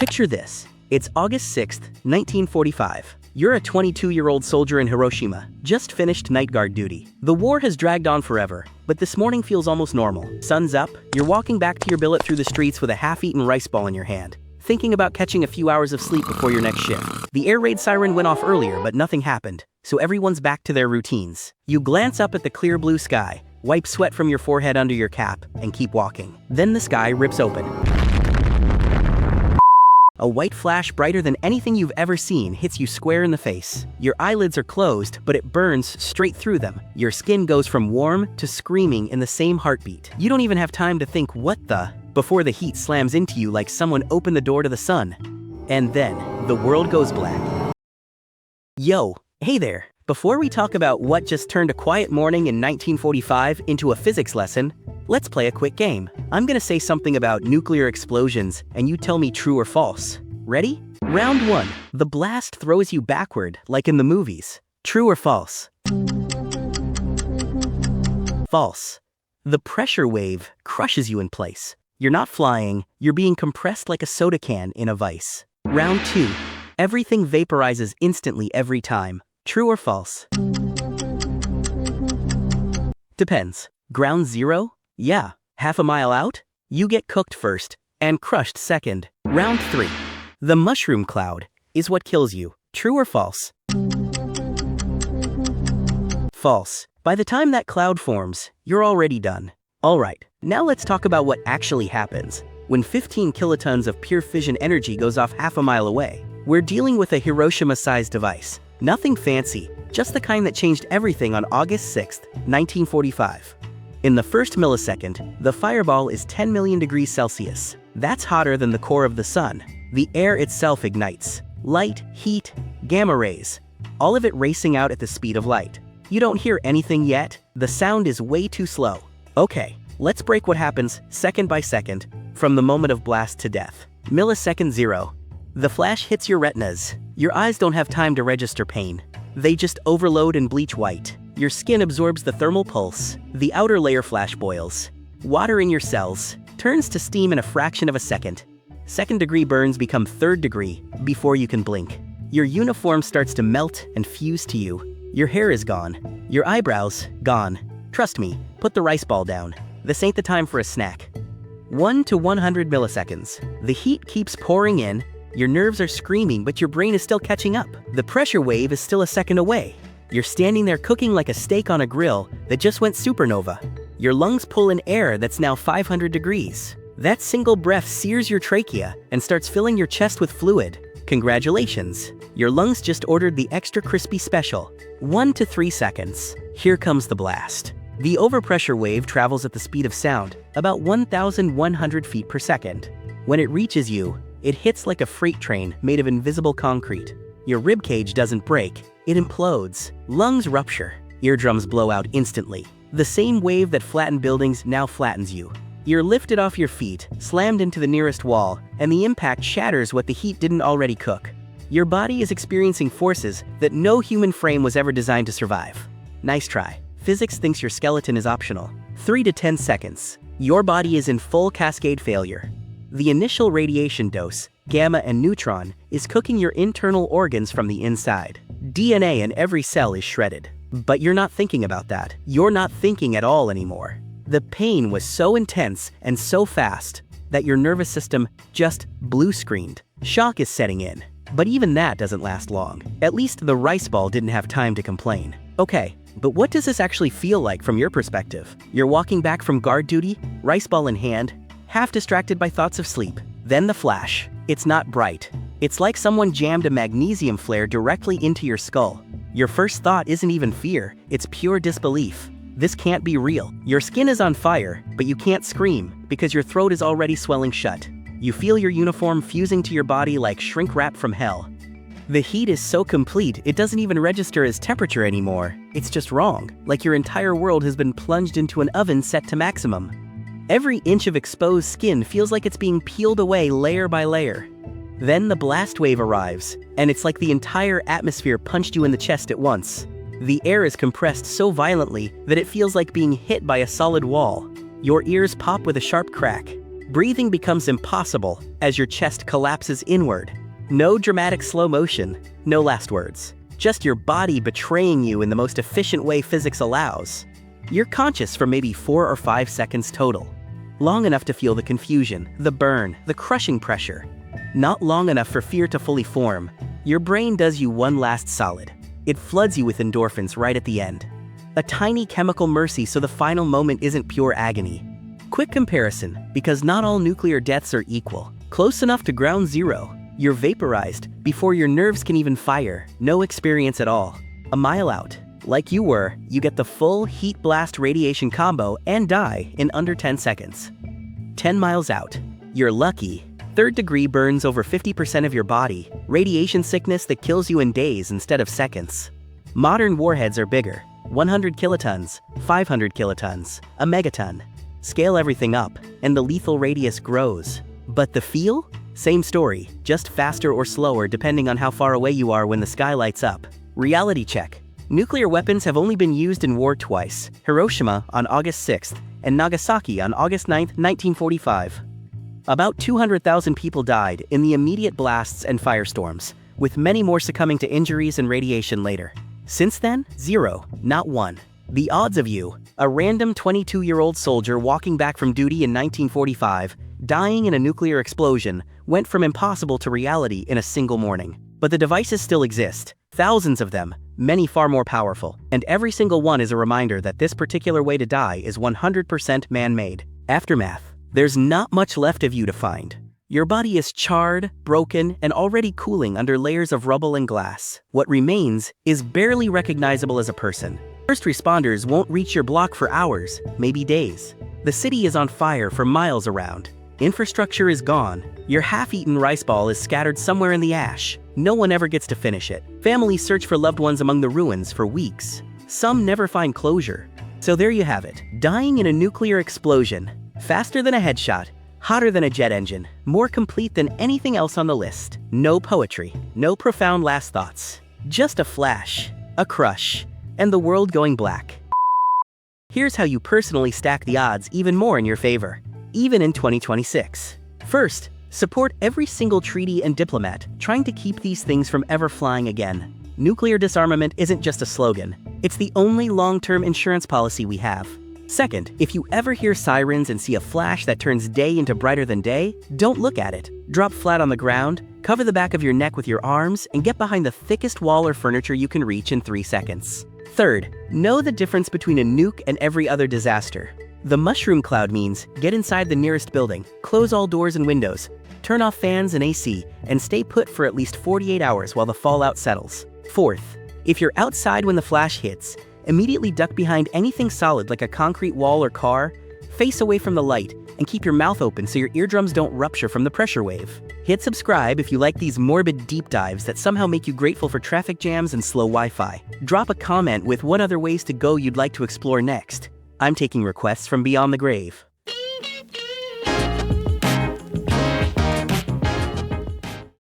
Picture this. It's August 6th, 1945. You're a 22-year-old soldier in Hiroshima, just finished night guard duty. The war has dragged on forever, but this morning feels almost normal. Sun's up, you're walking back to your billet through the streets with a half-eaten rice ball in your hand, thinking about catching a few hours of sleep before your next shift. The air raid siren went off earlier, but nothing happened, so everyone's back to their routines. You glance up at the clear blue sky, wipe sweat from your forehead under your cap, and keep walking. Then the sky rips open. A white flash brighter than anything you've ever seen hits you square in the face. Your eyelids are closed, but it burns straight through them. Your skin goes from warm to screaming in the same heartbeat. You don't even have time to think what the, before the heat slams into you like someone opened the door to the sun. And then, the world goes black. Yo, hey there. Before we talk about what just turned a quiet morning in 1945 into a physics lesson, let's play a quick game. I'm gonna say something about nuclear explosions, and you tell me true or false. Ready? Round 1. The blast throws you backward, like in the movies. True or false? False. The pressure wave crushes you in place. You're not flying, you're being compressed like a soda can in a vice. Round 2. Everything vaporizes instantly every time. True or false? Depends. Ground zero? Yeah. Half a mile out? You get cooked first, and crushed second. Round 3. The mushroom cloud is what kills you. True or false? False. By the time that cloud forms, you're already done. Alright, now let's talk about what actually happens when 15 kilotons of pure fission energy goes off half a mile away. We're dealing with a Hiroshima-sized device. Nothing fancy, just the kind that changed everything on August 6th, 1945. In the first millisecond, the fireball is 10 million degrees Celsius. That's hotter than the core of the sun. The air itself ignites. Light, heat, gamma rays, all of it racing out at the speed of light. You don't hear anything yet. The sound is way too slow. Okay, let's break what happens second by second from the moment of blast to death. Millisecond 0. The flash hits your retinas. Your eyes don't have time to register pain. They just overload and bleach white. Your skin absorbs the thermal pulse. The outer layer flash boils. Water in your cells turns to steam in a fraction of a second. Second-degree burns become third-degree before you can blink. Your uniform starts to melt and fuse to you. Your hair is gone. Your eyebrows, gone. Trust me, put the rice ball down. This ain't the time for a snack. 1 to 100 milliseconds. The heat keeps pouring in. Your nerves are screaming, but your brain is still catching up. The pressure wave is still a second away. You're standing there cooking like a steak on a grill that just went supernova. Your lungs pull in air that's now 500 degrees. That single breath sears your trachea and starts filling your chest with fluid. Congratulations. Your lungs just ordered the extra crispy special. 1 to 3 seconds. Here comes the blast. The overpressure wave travels at the speed of sound, about 1,100 feet per second. When it reaches you, it hits like a freight train made of invisible concrete. Your ribcage doesn't break, it implodes. Lungs rupture. Eardrums blow out instantly. The same wave that flattened buildings now flattens you. You're lifted off your feet, slammed into the nearest wall, and the impact shatters what the heat didn't already cook. Your body is experiencing forces that no human frame was ever designed to survive. Nice try. Physics thinks your skeleton is optional. 3 to 10 seconds. Your body is in full cascade failure. The initial radiation dose, gamma and neutron, is cooking your internal organs from the inside. DNA in every cell is shredded. But you're not thinking about that. You're not thinking at all anymore. The pain was so intense and so fast that your nervous system just blue-screened. Shock is setting in. But even that doesn't last long. At least the rice ball didn't have time to complain. Okay, but what does this actually feel like from your perspective? You're walking back from guard duty, rice ball in hand, half distracted by thoughts of sleep. Then the flash. It's not bright. It's like someone jammed a magnesium flare directly into your skull. Your first thought isn't even fear, it's pure disbelief. This can't be real. Your skin is on fire, but you can't scream because your throat is already swelling shut. You feel your uniform fusing to your body like shrink wrap from hell. The heat is so complete, it doesn't even register as temperature anymore. It's just wrong, like your entire world has been plunged into an oven set to maximum. Every inch of exposed skin feels like it's being peeled away layer by layer. Then the blast wave arrives, and it's like the entire atmosphere punched you in the chest at once. The air is compressed so violently that it feels like being hit by a solid wall. Your ears pop with a sharp crack. Breathing becomes impossible as your chest collapses inward. No dramatic slow motion, no last words. Just your body betraying you in the most efficient way physics allows. You're conscious for maybe 4 or 5 seconds total. Long enough to feel the confusion, the burn, the crushing pressure. Not long enough for fear to fully form. Your brain does you one last solid. It floods you with endorphins right at the end. A tiny chemical mercy so the final moment isn't pure agony. Quick comparison, because not all nuclear deaths are equal. Close enough to ground zero. You're vaporized before your nerves can even fire. No experience at all. A mile out, like you were, you get the full heat blast radiation combo and die in under 10 seconds. 10 miles out, you're lucky. Third degree burns over 50% of your body. Radiation sickness that kills you in days instead of seconds. Modern warheads are bigger. 100 kilotons, 500 kilotons, a megaton. Scale everything up, and the lethal radius grows. But the feel? Same story, just faster or slower depending on how far away you are when the sky lights up. Reality check. Nuclear weapons have only been used in war twice, Hiroshima on August 6th and Nagasaki on August 9th, 1945. About 200,000 people died in the immediate blasts and firestorms, with many more succumbing to injuries and radiation later. Since then, 0, not 1. The odds of you, a random 22-year-old soldier walking back from duty in 1945, dying in a nuclear explosion, went from impossible to reality in a single morning. But the devices still exist, thousands of them, many far more powerful, and every single one is a reminder that this particular way to die is 100% man-made. Aftermath. There's not much left of you to find. Your body is charred, broken, and already cooling under layers of rubble and glass. What remains is barely recognizable as a person. First responders won't reach your block for hours, maybe days. The city is on fire for miles around. Infrastructure is gone. Your half-eaten rice ball is scattered somewhere in the ash. No one ever gets to finish it. Families search for loved ones among the ruins for weeks. Some never find closure. So there you have it. Dying in a nuclear explosion. Faster than a headshot. Hotter than a jet engine. More complete than anything else on the list. No poetry. No profound last thoughts. Just a flash. A crush. And the world going black. Here's how you personally stack the odds even more in your favor, even in 2026. First, support every single treaty and diplomat trying to keep these things from ever flying again. Nuclear disarmament isn't just a slogan, it's the only long-term insurance policy we have. Second, if you ever hear sirens and see a flash that turns day into brighter than day, don't look at it. Drop flat on the ground, cover the back of your neck with your arms, and get behind the thickest wall or furniture you can reach in 3 seconds. Third, know the difference between a nuke and every other disaster. The mushroom cloud means get inside the nearest building, close all doors and windows, turn off fans and AC, and stay put for at least 48 hours while the fallout settles. Fourth, if you're outside when the flash hits, immediately duck behind anything solid like a concrete wall or car, face away from the light, and keep your mouth open so your eardrums don't rupture from the pressure wave. Hit subscribe if you like these morbid deep dives that somehow make you grateful for traffic jams and slow Wi-Fi. Drop a comment with what other ways to go you'd like to explore next. I'm taking requests from beyond the grave.